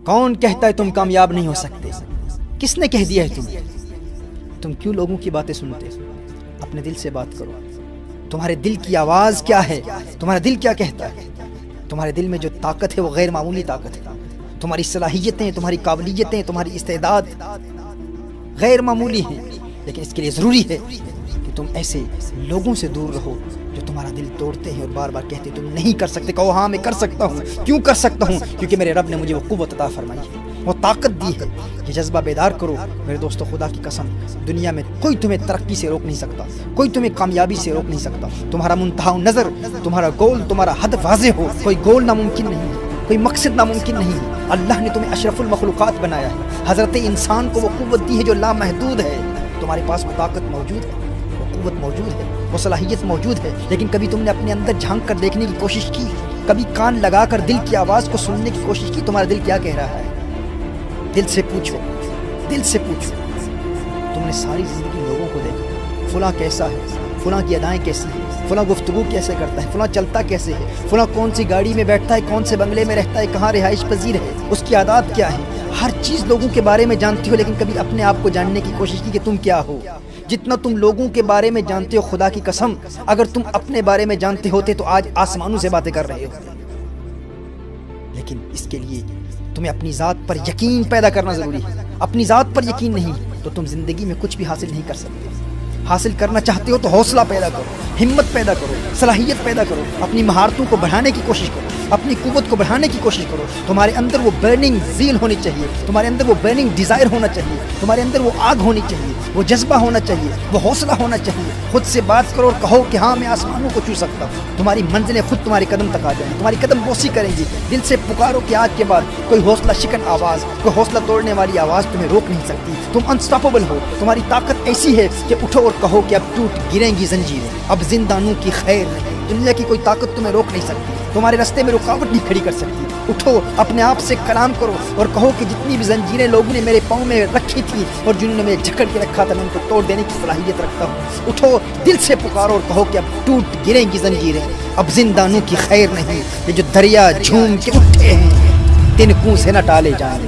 کون کہتا ہے تم کامیاب نہیں ہو سکتے؟ کس نے کہہ دیا ہے تم کیوں لوگوں کی باتیں سنتے؟ اپنے دل سے بات کرو. تمہارے دل کی آواز کیا ہے؟ تمہارا دل کیا کہتا ہے؟ تمہارے دل میں جو طاقت ہے وہ غیر معمولی طاقت ہے. تمہاری صلاحیتیں، تمہاری قابلیتیں، تمہاری استعداد غیر معمولی ہیں، لیکن اس کے لیے ضروری ہے کہ تم ایسے لوگوں سے دور رہو جو تمہارا دل توڑتے ہیں اور بار بار کہتے تم نہیں کر سکتے. کہو ہاں میں کر سکتا ہوں. کیوں کر سکتا ہوں؟ کیونکہ میرے رب نے مجھے وہ قوت عطا فرمائی ہے، وہ طاقت دی ہے. یہ جذبہ بیدار کرو میرے دوستو. خدا کی قسم دنیا میں کوئی تمہیں ترقی سے روک نہیں سکتا، کوئی تمہیں کامیابی سے روک نہیں سکتا. تمہارا منتہا نظر، تمہارا گول، تمہارا حد واضح ہو. کوئی گول ناممکن نہیں ہے، کوئی مقصد ناممکن نہیں ہے. اللہ نے تمہیں اشرف المخلوقات بنایا ہے. حضرت انسان کو وہ قوت دی ہے جو لامحدود ہے. تمہارے پاس وہ طاقت موجود ہے، وہ قوت موجود ہے، وہ صلاحیت موجود ہے. لیکن کبھی تم نے اپنے اندر جھانک کر دیکھنے کی کوشش کی؟ کبھی کان لگا کر دل کی آواز کو سننے کی کوشش کی؟ تمہارا دل کیا کہہ رہا ہے؟ دل سے پوچھو، دل سے پوچھو. تم نے ساری زندگی لوگوں کو دیکھا، فلاں کیسا ہے، فلاں کی ادائیں کیسی ہیں، فلاں گفتگو کیسے کرتا ہے، فلاں چلتا کیسے ہے، فلاں کون سی گاڑی میں بیٹھتا ہے، کون سے بنگلے میں رہتا ہے، کہاں رہائش پذیر ہے، اس کی عادات کیا ہے. ہر چیز لوگوں کے بارے میں جانتی ہو، لیکن کبھی اپنے آپ کو جاننے کی کوشش کی کہ تم کیا ہو؟ جتنا تم لوگوں کے بارے میں جانتے ہو، خدا کی قسم اگر تم اپنے بارے میں جانتے ہوتے تو آج آسمانوں سے باتیں کر رہے ہو. لیکن اس کے لیے تمہیں اپنی ذات پر یقین پیدا کرنا ضروری ہے. اپنی ذات پر یقین نہیں تو تم زندگی میں کچھ بھی حاصل نہیں کر سکتے. حاصل کرنا چاہتے ہو تو حوصلہ پیدا کرو، ہمت پیدا کرو، صلاحیت پیدا کرو. اپنی مہارتوں کو بڑھانے کی کوشش کرو، اپنی قوت کو بڑھانے کی کوشش کرو. تمہارے اندر وہ برننگ زیل ہونی چاہیے، تمہارے اندر وہ برننگ ڈیزائر ہونا چاہیے، تمہارے اندر وہ آگ ہونی چاہیے، وہ جذبہ ہونا چاہیے، وہ حوصلہ ہونا چاہیے. خود سے بات کرو اور کہو کہ ہاں میں آسمانوں کو چھو سکتا ہوں. تمہاری منزلیں خود تمہارے قدم تک آ جائیں گی، تمہاری قدم بوسی کریں گی. دل سے پکارو کہ آج کے بعد کوئی حوصلہ شکن آواز، کوئی حوصلہ توڑنے والی آواز تمہیں روک نہیں سکتی. تم انسٹاپیبل ہو. تمہاری طاقت ایسی ہے کہ اٹھو اور کہو کہ اب ٹوٹ گریں گی زنجیریں، اب زندانوں کی خیر نہیں. دنیا کی کوئی طاقت تمہیں روک نہیں سکتی، تمہارے راستے میں رکاوٹ نہیں کھڑی کر سکتی. اٹھو، اپنے آپ سے کلام کرو اور کہو کہ جتنی بھی زنجیریں لوگوں نے میرے پاؤں میں رکھی تھی اور جنہوں نے مجھے جکڑ کے رکھا تھا، میں ان کو توڑ دینے کی صلاحیت رکھتا ہوں. اٹھو، دل سے پکارو اور کہو کہ اب ٹوٹ گریں گی زنجیریں، اب زندانوں کی خیر نہیں. یہ جو دریا جھوم کے اٹھے ہیں تنکوں سے نہ ٹالے جائیں.